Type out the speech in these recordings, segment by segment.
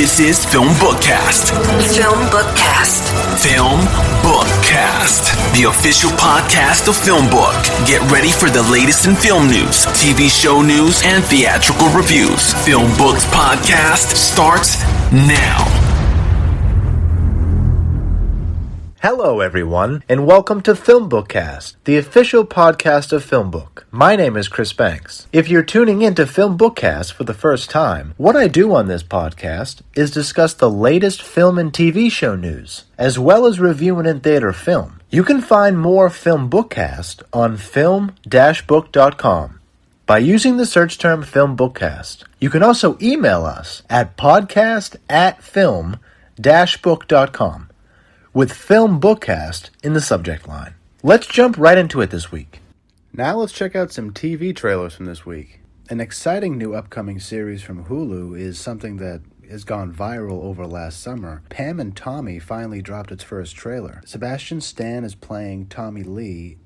This is FilmBookCast. FilmBookCast. FilmBookCast, the official podcast of FilmBook. Get ready for the latest in film news, TV show news, and theatrical reviews. FilmBook's podcast starts now. Hello everyone, and welcome to FilmBookCast, the official podcast of FilmBook. My name is Chris Banks. If you're tuning in to FilmBookCast for the first time, what I do on this podcast is discuss the latest film and TV show news, as well as review an in-theater film. You can find more FilmBookCast on film-book.com by using the search term FilmBookCast. You can also email us at podcast@film-book.com. with FilmBookCast in the subject line. Let's jump right into it this week. Now let's check out some TV trailers from this week. An exciting new upcoming series from Hulu is something that has gone viral over last summer. Pam and Tommy finally dropped its first trailer. Sebastian Stan is playing Tommy Lee,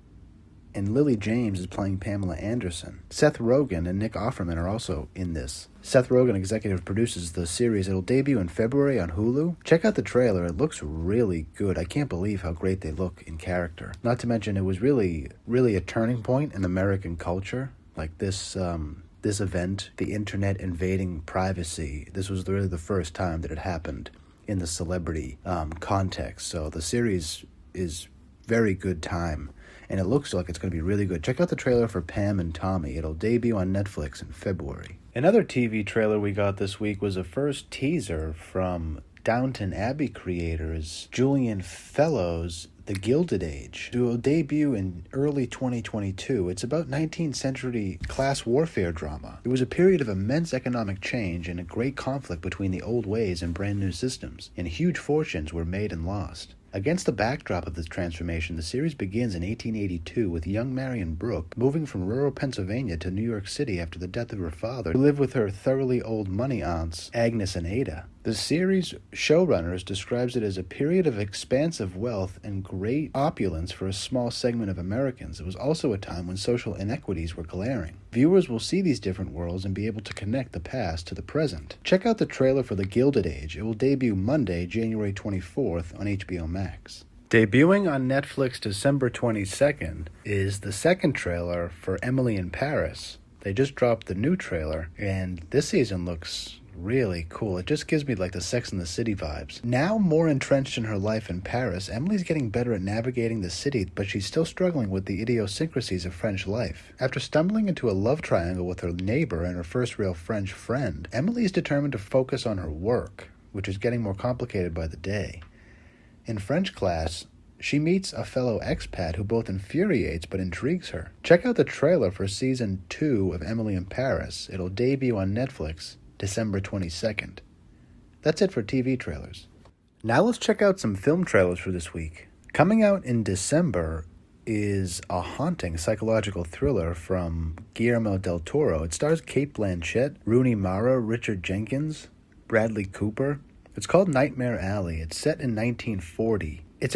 and Lily James is playing Pamela Anderson. Seth Rogen and Nick Offerman are also in this. Seth Rogen executive produces the series. It'll debut in February on Hulu. Check out the trailer. It looks really good. I can't believe how great they look in character. Not to mention, it was really a turning point in American culture. Like this event, the internet invading privacy. This was really the first time that it happened in the celebrity context. So the series is very good time. And it looks like it's going to be really good. Check out the trailer for Pam and Tommy. It'll debut on Netflix in February. Another TV trailer we got this week was a first teaser from Downton Abbey creators Julian Fellowes' The Gilded Age. It will debut in early 2022. It's about 19th century class warfare drama. It was a period of immense economic change and a great conflict between the old ways and brand new systems, and huge fortunes were made and lost. Against the backdrop of this transformation, the series begins in 1882 with young Marion Brooke moving from rural Pennsylvania to New York City after the death of her father to live with her thoroughly old money aunts, Agnes and Ada. The series' showrunners describes it as a period of expansive wealth and great opulence for a small segment of Americans. It was also a time when social inequities were glaring. Viewers will see these different worlds and be able to connect the past to the present. Check out the trailer for The Gilded Age. It will debut Monday, January 24th on HBO Max. Debuting on Netflix December 22nd is the second trailer for Emily in Paris. They just dropped the new trailer, and this season looks really cool. It just gives me like the Sex and the City vibes. Now more entrenched in her life in Paris, Emily's getting better at navigating the city, but she's still struggling with the idiosyncrasies of French life. After stumbling into a love triangle with her neighbor and her first real French friend, Emily is determined to focus on her work, which is getting more complicated by the day. In French class, she meets a fellow expat who both infuriates but intrigues her. Check out the trailer for Season 2 of Emily in Paris. It'll debut on Netflix December 22nd. That's it for TV trailers. Now let's check out some film trailers for this week. Coming out in December is a haunting psychological thriller from Guillermo del Toro. It stars Cate Blanchett, Rooney Mara, Richard Jenkins, Bradley Cooper. It's called Nightmare Alley. It's set in 1940. It's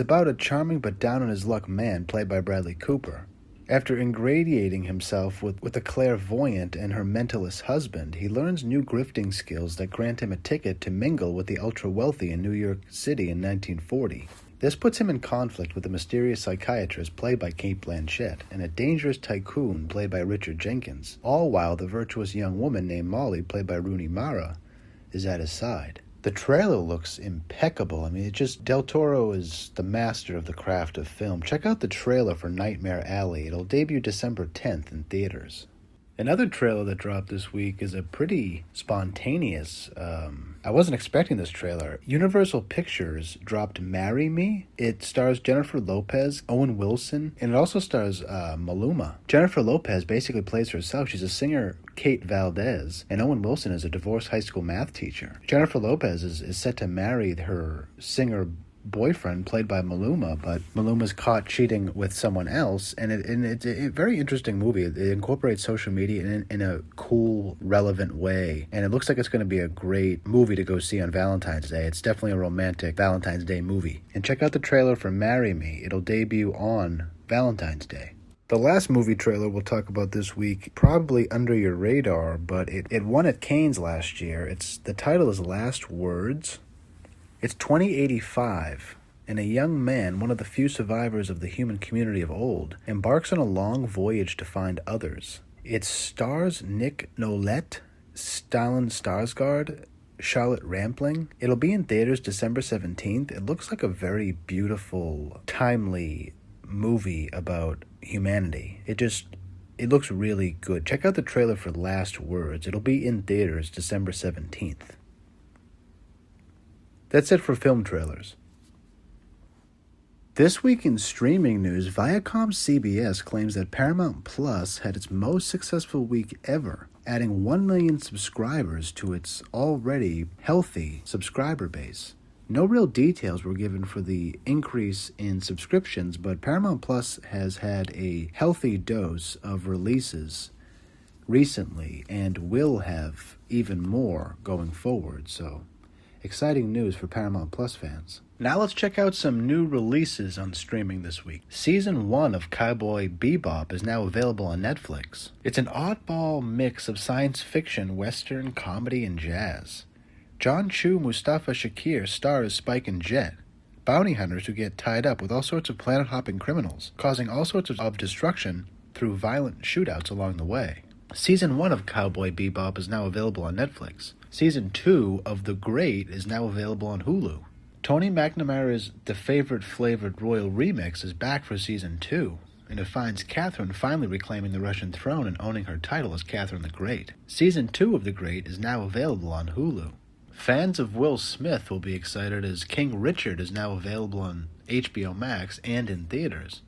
about a charming but down-on-his-luck man played by Bradley Cooper. After ingratiating himself with a clairvoyant and her mentalist husband, he learns new grifting skills that grant him a ticket to mingle with the ultra-wealthy in New York City in 1940. This puts him in conflict with a mysterious psychiatrist played by Cate Blanchett and a dangerous tycoon played by Richard Jenkins, all while the virtuous young woman named Molly, played by Rooney Mara, is at his side. The trailer looks impeccable. I mean, Del Toro is the master of the craft of film. Check out the trailer for Nightmare Alley. It'll debut December 10th in theaters. Another trailer that dropped this week is a pretty spontaneous, I wasn't expecting this trailer. Universal Pictures dropped Marry Me. It stars Jennifer Lopez, Owen Wilson, and it also stars Maluma. Jennifer Lopez basically plays herself. She's a singer, Kate Valdez, and Owen Wilson is a divorced high school math teacher. Jennifer Lopez is set to marry her singer boyfriend, played by Maluma, but Maluma's caught cheating with someone else, and it's a very interesting movie. It incorporates social media in a cool, relevant way, and it looks like it's going to be a great movie to go see on Valentine's Day. It's definitely a romantic Valentine's Day movie. And check out the trailer for Marry Me. It'll debut on Valentine's Day. The last movie trailer we'll talk about this week, probably under your radar, but it won at Cannes last year. The title is Last Words. It's 2085, and a young man, one of the few survivors of the human community of old, embarks on a long voyage to find others. It stars Nick Nolte, Stellan Skarsgård, Charlotte Rampling. It'll be in theaters December 17th. It looks like a very beautiful, timely movie about humanity. It looks really good. Check out the trailer for Last Words. It'll be in theaters December 17th. That's it for film trailers. This week in streaming news, Viacom CBS claims that Paramount Plus had its most successful week ever, adding 1 million subscribers to its already healthy subscriber base. No real details were given for the increase in subscriptions, but Paramount Plus has had a healthy dose of releases recently and will have even more going forward, so exciting news for Paramount Plus fans. Now let's check out some new releases on streaming this week. Season 1 of Cowboy Bebop is now available on Netflix. It's an oddball mix of science fiction, western, comedy, and jazz. John Chu Mustafa Shakir star as Spike and Jet, bounty hunters who get tied up with all sorts of planet-hopping criminals, causing all sorts of destruction through violent shootouts along the way. Season 1 of Cowboy Bebop is now available on Netflix. Season 2 of The Great is now available on Hulu. Tony McNamara's The Favorite Flavored Royal Remix is back for Season 2, and it finds Catherine finally reclaiming the Russian throne and owning her title as Catherine the Great. Season 2 of The Great is now available on Hulu. Fans of Will Smith will be excited as King Richard is now available on HBO Max and in theaters.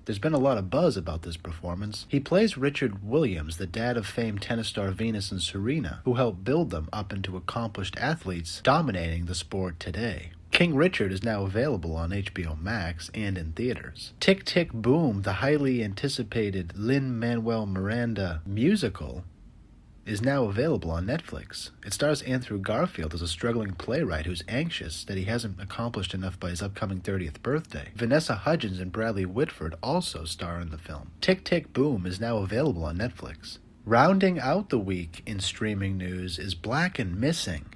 There's been a lot of buzz about this performance. He plays Richard Williams, the dad of famed tennis star Venus and Serena, who helped build them up into accomplished athletes dominating the sport today. King Richard is now available on HBO Max and in theaters. Tick, Tick, Boom, the highly anticipated Lin-Manuel Miranda musical, is now available on Netflix. It stars Andrew Garfield as a struggling playwright who's anxious that he hasn't accomplished enough by his upcoming 30th birthday. Vanessa Hudgens and Bradley Whitford also star in the film. Tick, Tick, Boom is now available on Netflix. Rounding out the week in streaming news is Black and Missing.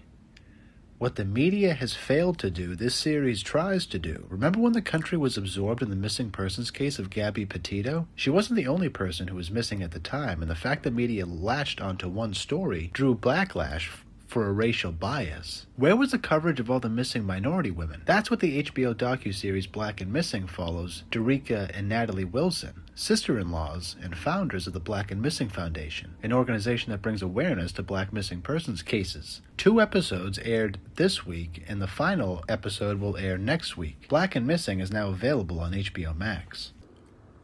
What the media has failed to do, this series tries to do. Remember when the country was absorbed in the missing persons case of Gabby Petito? She wasn't the only person who was missing at the time, and the fact that media latched onto one story drew backlash for a racial bias. Where was the coverage of all the missing minority women? That's what the HBO docuseries Black and Missing follows Derica and Natalie Wilson, sister-in-laws and founders of the Black and Missing Foundation, an organization that brings awareness to Black missing persons cases. 2 episodes aired this week, and the final episode will air next week. Black and Missing is now available on HBO Max.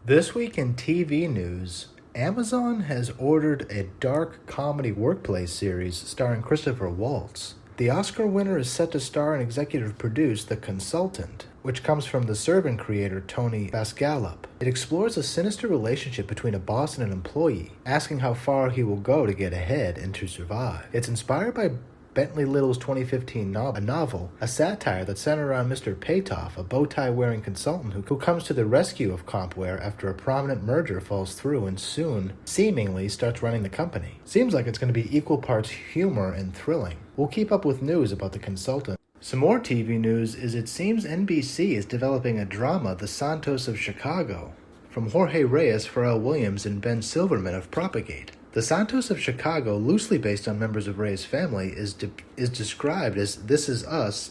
This week in TV news, Amazon has ordered a dark comedy workplace series starring Christopher Waltz. The Oscar winner is set to star and executive produce The Consultant, which comes from The Servant creator Tony Basgalup. It explores a sinister relationship between a boss and an employee, asking how far he will go to get ahead and to survive. It's inspired by Bentley Little's 2015 novel, a satire that centered around Mr. Paytoff, a bow-tie-wearing consultant who comes to the rescue of Compware after a prominent merger falls through and soon, seemingly, starts running the company. Seems like it's going to be equal parts humor and thrilling. We'll keep up with news about The Consultant. Some more TV news is it seems NBC is developing a drama, The Santos of Chicago, from Jorge Reyes, Pharrell Williams, and Ben Silverman of Propagate. The Santos of Chicago, loosely based on members of Reyes' family, is described as This Is Us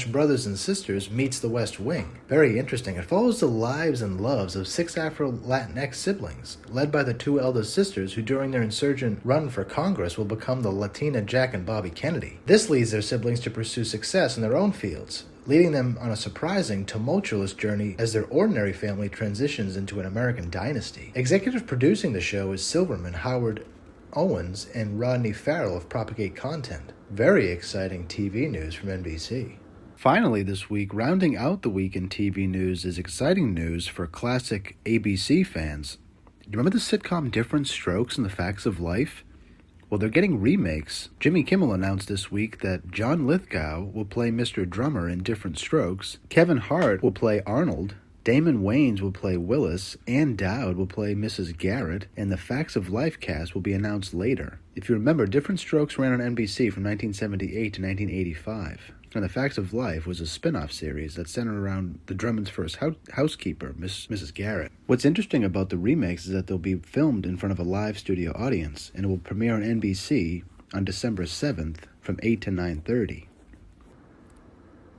/ Brothers and Sisters meets The West Wing. Very interesting. It follows the lives and loves of 6 Afro-Latinx siblings, led by the 2 eldest sisters who during their insurgent run for Congress will become the Latina Jack and Bobby Kennedy. This leads their siblings to pursue success in their own fields, leading them on a surprising, tumultuous journey as their ordinary family transitions into an American dynasty. Executive producing the show is Silverman, Howard Owens, and Rodney Farrell of Propagate Content. Very exciting TV news from NBC. Finally this week, rounding out the week in TV news is exciting news for classic ABC fans. Do you remember the sitcom Different Strokes and the Facts of Life? Well, they're getting remakes. Jimmy Kimmel announced this week that John Lithgow will play Mr. Drummer in Different Strokes, Kevin Hart will play Arnold, Damon Wayans will play Willis, Ann Dowd will play Mrs. Garrett, and the Facts of Life cast will be announced later. If you remember, Different Strokes ran on NBC from 1978 to 1985. And The Facts of Life was a spin-off series that centered around the Drummonds' first housekeeper, Mrs. Garrett. What's interesting about the remakes is that they'll be filmed in front of a live studio audience, and it will premiere on NBC on December 7th from 8 to 9:30.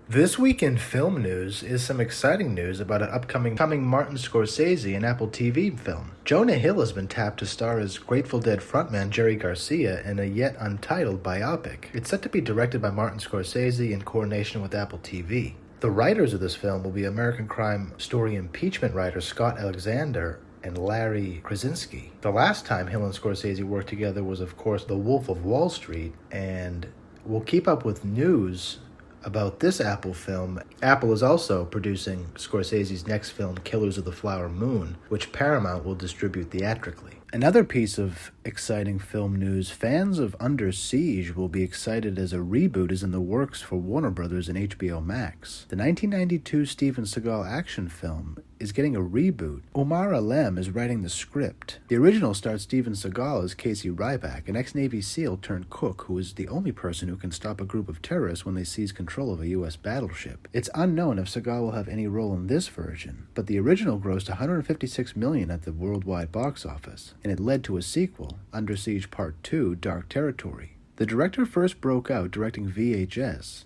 This week in film news is some exciting news about an upcoming Martin Scorsese and Apple TV film. Jonah Hill has been tapped to star as Grateful Dead frontman Jerry Garcia in a yet untitled biopic. It's set to be directed by Martin Scorsese in coordination with Apple TV. The writers of this film will be American crime story impeachment writer Scott Alexander and Larry Krasinski. The last time Hill and Scorsese worked together was, of course, The Wolf of Wall Street, and we'll keep up with news about this Apple film. Apple is also producing Scorsese's next film, Killers of the Flower Moon, which Paramount will distribute theatrically. Another piece of exciting film news, fans of Under Siege will be excited as a reboot is in the works for Warner Brothers and HBO Max. The 1992 Steven Seagal action film is getting a reboot. Omar Alem is writing the script. The original stars Steven Seagal as Casey Ryback, an ex-Navy SEAL turned cook who is the only person who can stop a group of terrorists when they seize control of a U.S. battleship. It's unknown if Seagal will have any role in this version, but the original grossed $156 million at the worldwide box office, and it led to a sequel, Under Siege Part 2, Dark Territory. The director first broke out directing VHS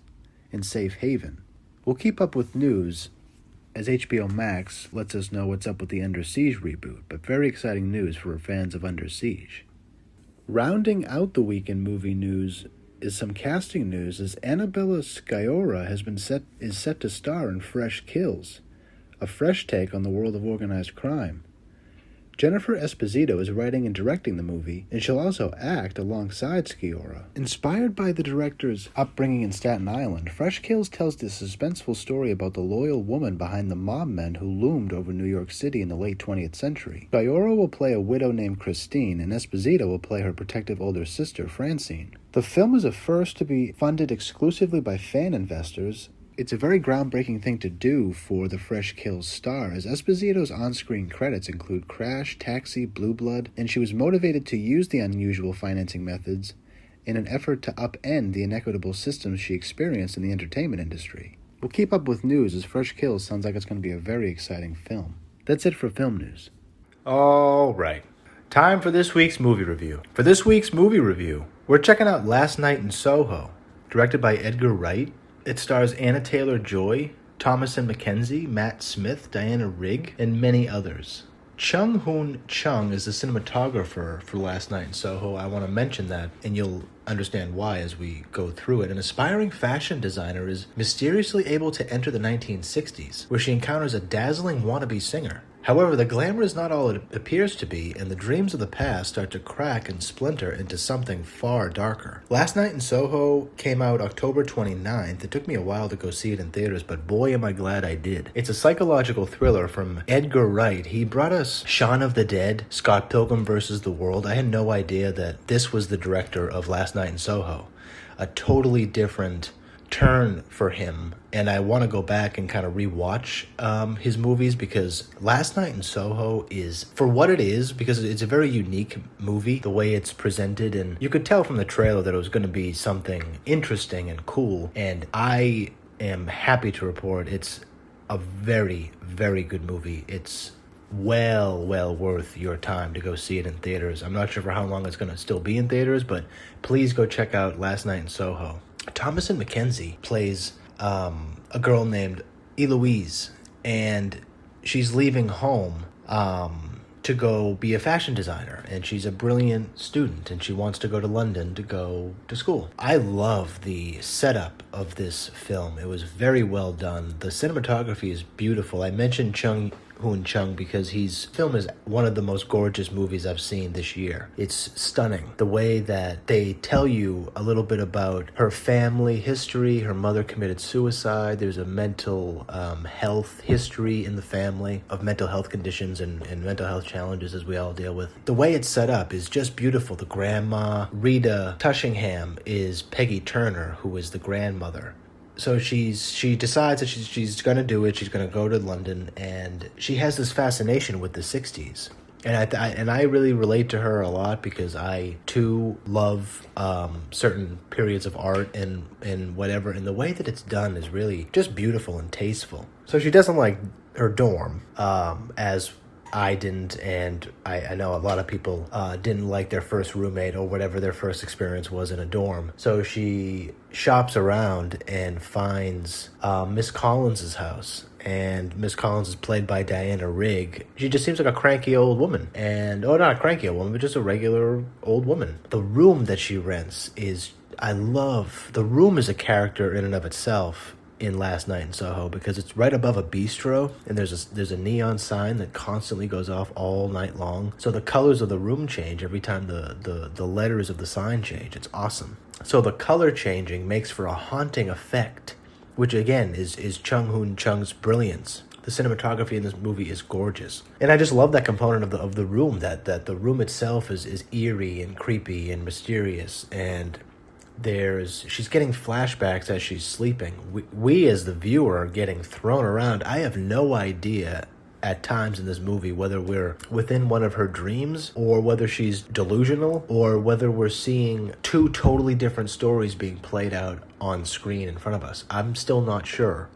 and Safe Haven. We'll keep up with news as HBO Max lets us know what's up with the Under Siege reboot, but very exciting news for fans of Under Siege. Rounding out the week in movie news is some casting news as Annabella Sciorra is set to star in Fresh Kills, a fresh take on the world of organized crime. Jennifer Esposito is writing and directing the movie, and she'll also act alongside Sciorra. Inspired by the director's upbringing in Staten Island, Fresh Kills tells the suspenseful story about the loyal woman behind the mob men who loomed over New York City in the late 20th century. Sciorra will play a widow named Christine, and Esposito will play her protective older sister, Francine. The film is a first to be funded exclusively by fan investors. It's a very groundbreaking thing to do for the Fresh Kills star, as Esposito's on-screen credits include Crash, Taxi, Blue Blood, and she was motivated to use the unusual financing methods in an effort to upend the inequitable systems she experienced in the entertainment industry. We'll keep up with news as Fresh Kills sounds like it's going to be a very exciting film. That's it for film news. All right. Time for this week's movie review. For this week's movie review, we're checking out Last Night in Soho, directed by Edgar Wright. It stars Anya Taylor-Joy, Thomasin McKenzie, Matt Smith, Diana Rigg, and many others. Chung Hoon Chung is the cinematographer for Last Night in Soho. I want to mention that, and you'll understand why as we go through it. An aspiring fashion designer is mysteriously able to enter the 1960s, where she encounters a dazzling wannabe singer. However, the glamour is not all it appears to be, and the dreams of the past start to crack and splinter into something far darker. Last Night in Soho came out October 29th. It took me a while to go see it in theaters, but boy am I glad I did. It's a psychological thriller from Edgar Wright. He brought us Shaun of the Dead, Scott Pilgrim vs. the World. I had no idea that this was the director of Last Night in Soho. A totally different turn for him, and I want to go back and kind of rewatch his movies, because Last Night in Soho is, for what it is, because it's a very unique movie, the way it's presented, and you could tell from the trailer that it was going to be something interesting and cool, and I am happy to report it's a very, very good movie. It's well worth your time to go see it in theaters. I'm not sure for how long it's going to still be in theaters, but please go check out Last Night in Soho. Thomasin McKenzie plays a girl named Eloise, and she's leaving home to go be a fashion designer, and she's a brilliant student, and she wants to go to London to go to school. I love the setup of this film. It was very well done. The cinematography is beautiful. I mentioned Chung Hoon Chung because his film is one of the most gorgeous movies I've seen this year. It's stunning. The way that they tell you a little bit about her family history. Her mother committed suicide. There's a mental health history in the family of mental health conditions and mental health challenges as we all deal with. The way it's set up is just beautiful. The grandma, Rita Tushingham, is Peggy Turner, who is the grandmother. she decides that she's going to do it. She's going to go to London, and she has this fascination with the 60s. And I really relate to her a lot because I too love certain periods of art and whatever, and the way that it's done is really just beautiful and tasteful. So she doesn't like her dorm as I didn't, and I know a lot of people didn't like their first roommate or whatever their first experience was in a dorm. So she shops around and finds Miss Collins's house. And Miss Collins is played by Diana Rigg. She just seems like a cranky old woman. Not a cranky old woman, but just a regular old woman. The room that she rents the room is a character in and of itself in Last Night in Soho, because it's right above a bistro, and there's a neon sign that constantly goes off all night long. So the colors of the room change every time the letters of the sign change. It's awesome. So the color changing makes for a haunting effect, which again is Chung Hoon Chung's brilliance. The cinematography in this movie is gorgeous. And I just love that component of the room, that the room itself is eerie and creepy and mysterious, and she's getting flashbacks as she's sleeping. We as the viewer are getting thrown around. I have no idea at times in this movie whether we're within one of her dreams, or whether she's delusional, or whether we're seeing two totally different stories being played out on screen in front of us. I'm still not sure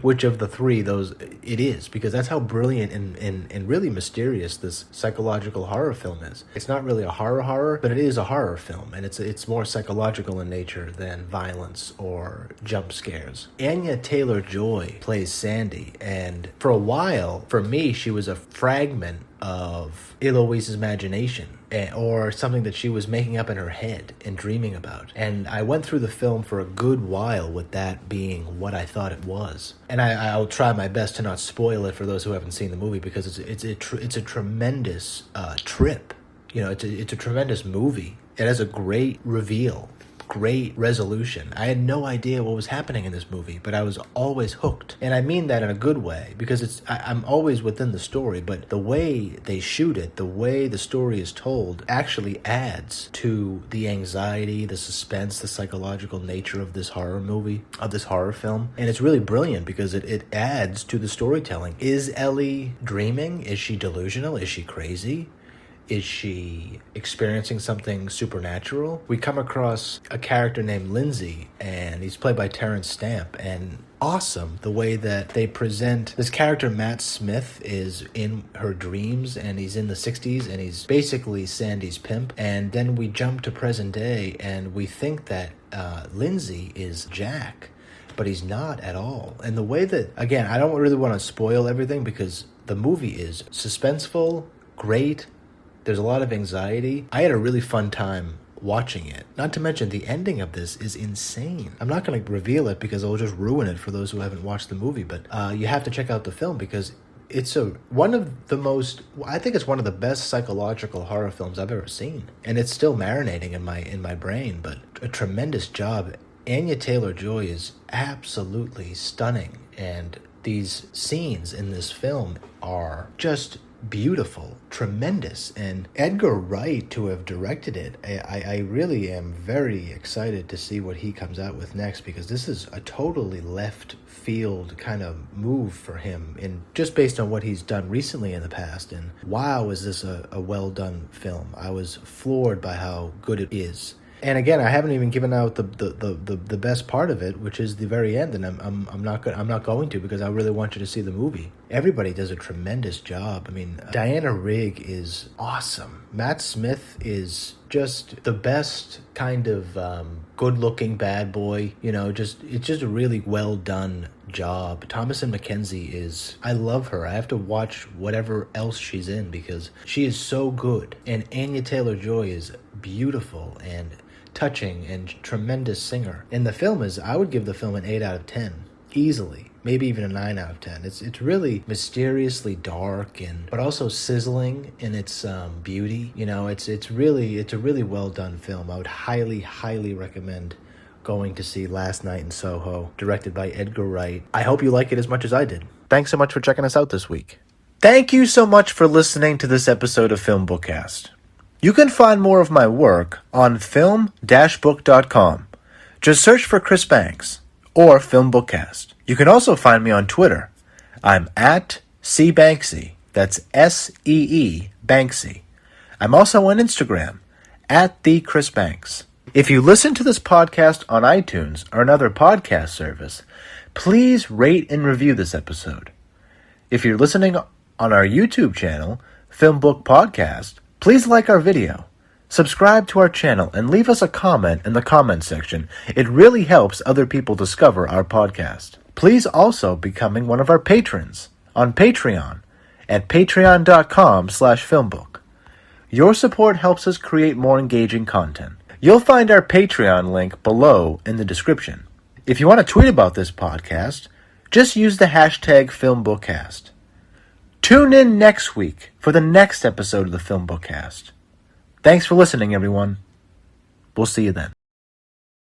which of the three it is, because that's how brilliant and really mysterious this psychological horror film is. It's not really a horror, but it is a horror film, and it's more psychological in nature than violence or jump scares. Anya Taylor-Joy plays Sandy, and for a while, for me, she was a fragment of Eloise's imagination, or something that she was making up in her head and dreaming about. And I went through the film for a good while with that being what I thought it was. And I'll try my best to not spoil it for those who haven't seen the movie, because it's a tremendous trip. It's a tremendous movie. It has a great reveal, great resolution. I had no idea what was happening in this movie, but I was always hooked. And I mean that in a good way, because I'm always within the story, but the way they shoot it, the way the story is told, actually adds to the anxiety, the suspense, the psychological nature of this horror movie, of this horror film. And it's really brilliant because it adds to the storytelling. Is Ellie dreaming? Is she delusional? Is she crazy? Is she experiencing something supernatural? We come across a character named Lindsay, and he's played by Terrence Stamp, and awesome the way that they present this character. Matt Smith is in her dreams, and he's in the 60s, and he's basically Sandy's pimp. And then we jump to present day, and we think that Lindsay is Jack, but he's not at all. And the way that, again, I don't really want to spoil everything, because the movie is suspenseful, great. There's a lot of anxiety. I had a really fun time watching it. Not to mention, the ending of this is insane. I'm not going to reveal it because it'll just ruin it for those who haven't watched the movie, but you have to check out the film, because it's one of the best psychological horror films I've ever seen. And it's still marinating in my brain, but a tremendous job. Anya Taylor-Joy is absolutely stunning, and these scenes in this film are just beautiful, tremendous. And Edgar Wright, to have directed it, I really am very excited to see what he comes out with next, because this is a totally left field kind of move for him, and just based on what he's done recently in the past. And wow, is this a well done film. I was floored by how good it is. And again, I haven't even given out the best part of it, which is the very end, and I'm not going to, because I really want you to see the movie. Everybody does a tremendous job. I mean, Diana Rigg is awesome. Matt Smith is just the best kind of good-looking bad boy. It's just a really well done job. Thomasin McKenzie I love her. I have to watch whatever else she's in, because she is so good. And Anya Taylor-Joy is beautiful and touching and tremendous singer. And the film I would give the film an 8 out of 10 easily, maybe even a 9 out of 10. It's really mysteriously dark, but also sizzling in its beauty. It's a really well done film. I would highly recommend going to see Last Night in Soho, directed by Edgar Wright. I hope you like it as much as I did. Thanks so much for checking us out this week. Thank you so much for listening to this episode of FilmBookCast. You can find more of my work on film-book.com. Just search for Chris Banks, or FilmBookCast. You can also find me on Twitter. I'm at cbanksy. That's S-E-E Banksy. I'm also on Instagram, at the Chris Banks. If you listen to this podcast on iTunes or another podcast service, please rate and review this episode. If you're listening on our YouTube channel, FilmBook Podcast, please like our video, subscribe to our channel, and leave us a comment in the comment section. It really helps other people discover our podcast. Please also become one of our patrons on Patreon at patreon.com/filmbook. Your support helps us create more engaging content. You'll find our Patreon link below in the description. If you want to tweet about this podcast, just use the hashtag FilmBookCast. Tune in next week for the next episode of the FilmBookCast. Thanks for listening, everyone. We'll see you then.